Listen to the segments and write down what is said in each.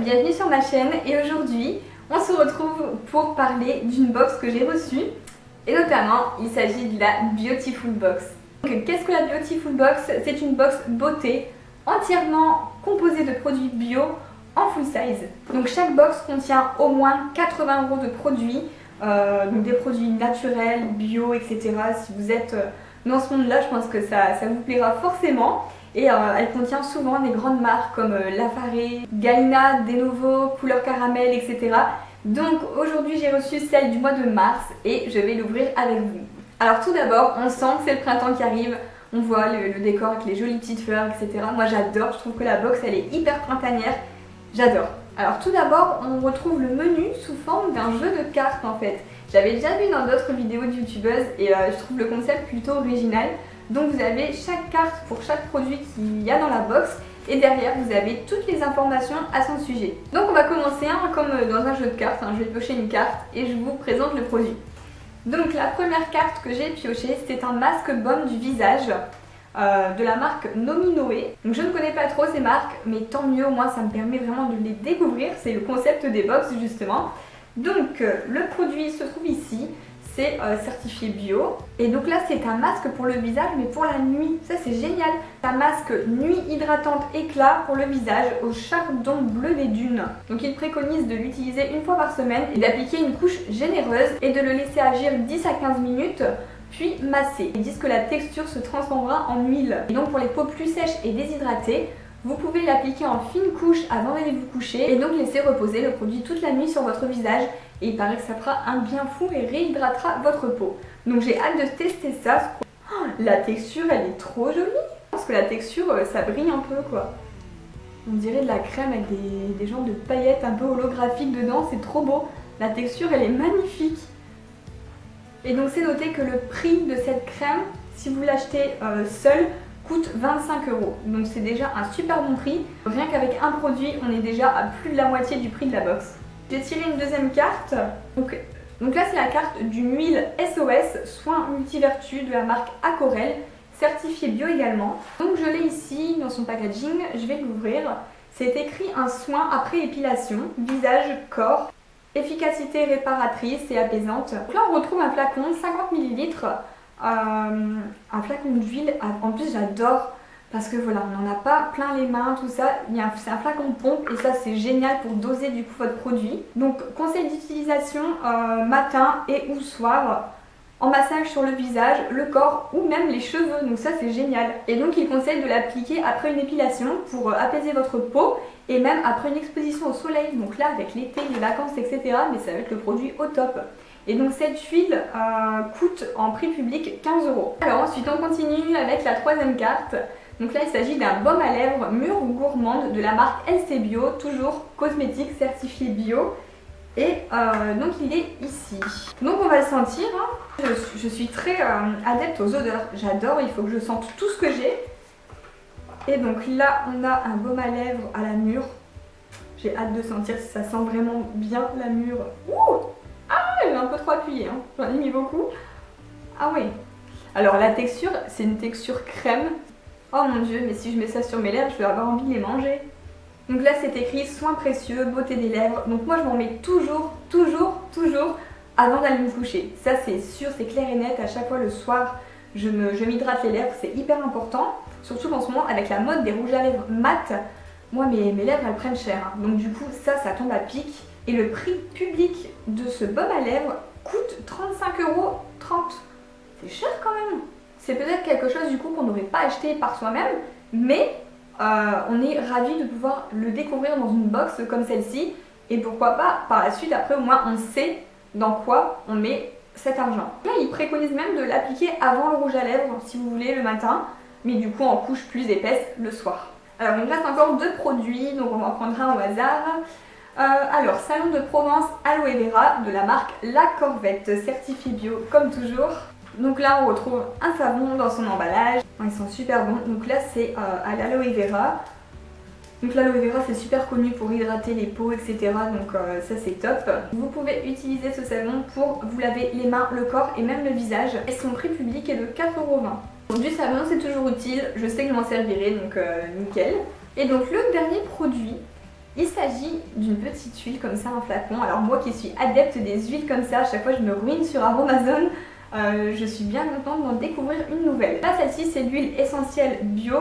bienvenue sur ma chaîne et aujourd'hui on se retrouve pour parler d'une box que j'ai reçue et notamment il s'agit de la Beautiful Box. Qu'est-ce que la Beautiful Box? C'est une box beauté entièrement composée de produits bio en full size. Donc chaque box contient au moins 80 € de produits, donc des produits naturels, bio, etc. Si vous êtes dans ce monde-là, je pense que ça vous plaira forcément. Et elle contient souvent des grandes marques comme Lafarge, Galina, Denovo, Couleur Caramel, etc. Donc aujourd'hui j'ai reçu celle du mois de mars et je vais l'ouvrir avec vous. Alors tout d'abord, on sent que c'est le printemps qui arrive. On voit le décor avec les jolies petites fleurs, etc. Moi j'adore, je trouve que la box elle est hyper printanière. J'adore. Alors tout d'abord, on retrouve le menu sous forme d'un jeu de cartes en fait. J'avais déjà vu dans d'autres vidéos de youtubeuses et je trouve le concept plutôt original. Donc vous avez chaque carte pour chaque produit qu'il y a dans la box et derrière vous avez toutes les informations à son sujet. Donc on va commencer comme dans un jeu de cartes, je vais piocher une carte et je vous présente le produit. Donc la première carte que j'ai piochée, c'est un masque baume du visage de la marque Nominoé. Donc je ne connais pas trop ces marques mais tant mieux, au moins ça me permet vraiment de les découvrir, c'est le concept des box justement. Donc le produit se trouve ici. C'est certifié bio. Et donc là c'est un masque pour le visage mais pour la nuit. Ça c'est génial. C'est un masque nuit hydratante éclat pour le visage au chardon bleu des dunes. Donc il préconise de l'utiliser une fois par semaine et d'appliquer une couche généreuse et de le laisser agir 10 à 15 minutes puis masser. Ils disent que la texture se transformera en huile. Et donc pour les peaux plus sèches et déshydratées, vous pouvez l'appliquer en fine couche avant d'aller vous coucher et donc laisser reposer le produit toute la nuit sur votre visage et il paraît que ça fera un bien fou et réhydratera votre peau. Donc j'ai hâte de tester ça. Oh, la texture elle est trop jolie. Parce que la texture ça brille un peu quoi. On dirait de la crème avec des genres de paillettes un peu holographiques dedans, c'est trop beau. La texture elle est magnifique. Et donc c'est noté que le prix de cette crème, si vous l'achetez seule, coûte 25 €. Donc c'est déjà un super bon prix. Rien qu'avec un produit, on est déjà à plus de la moitié du prix de la box. J'ai tiré une deuxième carte. Donc là c'est la carte d'une huile SOS Soin Multivertu de la marque Aquarelle, certifiée bio également. Donc je l'ai ici dans son packaging, je vais l'ouvrir. C'est écrit un soin après épilation, visage, corps, efficacité réparatrice et apaisante. Donc là on retrouve un flacon 50 ml. Un flacon d'huile, en plus j'adore parce que voilà, on n'en a pas plein les mains, tout ça, c'est un flacon de pompe et ça c'est génial pour doser du coup votre produit. Donc conseil d'utilisation matin et ou soir, en massage sur le visage, le corps ou même les cheveux, donc ça c'est génial. Et donc il conseille de l'appliquer après une épilation pour apaiser votre peau et même après une exposition au soleil, donc là avec l'été, les vacances etc, mais ça va être le produit au top. Et donc cette huile coûte en prix public 15 €. Alors ensuite on continue avec la troisième carte. Donc là il s'agit d'un baume à lèvres mûre gourmande de la marque LC Bio, toujours cosmétique certifié bio. Et donc il est ici. Donc on va le sentir. Je suis très adepte aux odeurs. J'adore, il faut que je sente tout ce que j'ai. Et donc là on a un baume à lèvres à la mûre. J'ai hâte de sentir si ça sent vraiment bien la mûre. Ouh! J'ai un peu trop appuyé, j'en ai mis beaucoup. Ah oui. Alors la texture, c'est une texture crème. Oh mon dieu, mais si je mets ça sur mes lèvres, je vais avoir envie de les manger. Donc là c'est écrit soins précieux, beauté des lèvres. Donc moi je m'en mets toujours avant d'aller me coucher. Ça c'est sûr, c'est clair et net. À chaque fois le soir, je m'hydrate les lèvres, c'est hyper important. Surtout en ce moment avec la mode des rouges à lèvres mat. Moi mes lèvres elles prennent cher. Donc du coup ça tombe à pic. Et le prix public de ce baume à lèvres coûte 35,30 €. C'est cher quand même. C'est peut-être quelque chose du coup qu'on n'aurait pas acheté par soi-même, mais on est ravis de pouvoir le découvrir dans une box comme celle-ci. Et pourquoi pas par la suite, après au moins on sait dans quoi on met cet argent. Là il préconise même de l'appliquer avant le rouge à lèvres si vous voulez le matin, mais du coup en couche plus épaisse le soir. Alors il me reste encore deux produits, donc on va en prendre un au hasard. Alors, Salon de Provence Aloe Vera de la marque La Corvette, certifié bio comme toujours. Donc là on retrouve un savon dans son emballage, ils sont super bons. Donc là c'est à l'aloe vera. Donc l'aloe vera c'est super connu pour hydrater les peaux etc. Donc ça c'est top. Vous pouvez utiliser ce savon pour vous laver les mains, le corps et même le visage. Et son prix public est de 4,20 €. Donc du savon c'est toujours utile, je sais que je m'en servirai donc nickel. Et donc le dernier produit, Il s'agit d'une petite huile comme ça en flacon. Alors moi qui suis adepte des huiles comme ça, à chaque fois je me ruine sur Aromazone, je suis bien contente d'en découvrir une nouvelle. Là celle-ci c'est l'huile essentielle bio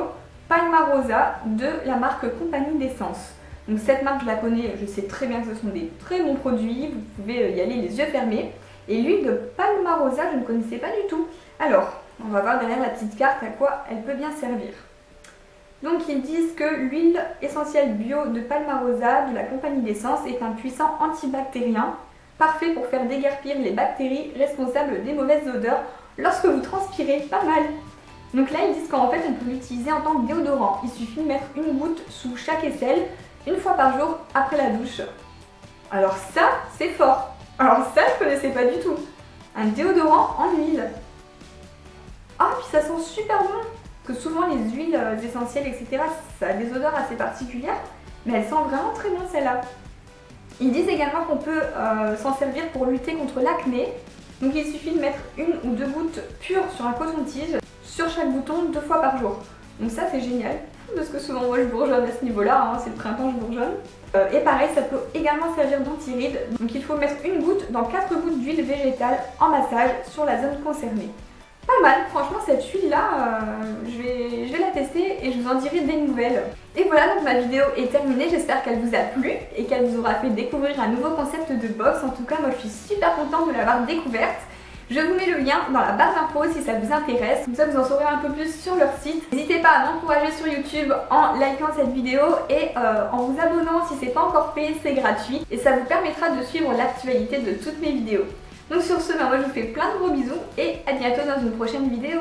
Palmarosa de la marque Compagnie d'Essence. Donc cette marque je la connais, je sais très bien que ce sont des très bons produits, vous pouvez y aller les yeux fermés. Et l'huile de Palmarosa je ne connaissais pas du tout. Alors on va voir derrière la petite carte à quoi elle peut bien servir. Donc ils disent que l'huile essentielle bio de Palmarosa de la Compagnie d'Essence est un puissant antibactérien, parfait pour faire déguerpir les bactéries responsables des mauvaises odeurs lorsque vous transpirez. Pas mal. Donc là ils disent qu'en fait on peut l'utiliser en tant que déodorant. Il suffit de mettre une goutte sous chaque aisselle, une fois par jour après la douche. Alors ça c'est fort. Alors ça je connaissais pas du tout. Un déodorant en huile. Ah puis ça sent super bon. Parce que souvent les huiles essentielles, etc., ça a des odeurs assez particulières, mais elle sent vraiment très bien celle-là. Ils disent également qu'on peut s'en servir pour lutter contre l'acné. Donc il suffit de mettre une ou deux gouttes pures sur un coton-tige sur chaque bouton 2 fois par jour. Donc ça c'est génial, parce que souvent moi je bourgeonne à ce niveau-là, hein, c'est le printemps je bourgeonne. Et pareil, ça peut également servir d'anti-rides. Donc il faut mettre une goutte dans 4 gouttes d'huile végétale en massage sur la zone concernée. Pas mal, franchement cette huile là, je vais la tester et je vous en dirai des nouvelles. Et voilà, donc ma vidéo est terminée, j'espère qu'elle vous a plu et qu'elle vous aura fait découvrir un nouveau concept de box. En tout cas moi je suis super contente de l'avoir découverte. Je vous mets le lien dans la barre d'infos si ça vous intéresse, comme ça vous en saurez un peu plus sur leur site. N'hésitez pas à m'encourager sur YouTube en likant cette vidéo et en vous abonnant si c'est pas encore fait, c'est gratuit et ça vous permettra de suivre l'actualité de toutes mes vidéos. Donc sur ce, moi je vous fais plein de gros bisous et à bientôt dans une prochaine vidéo.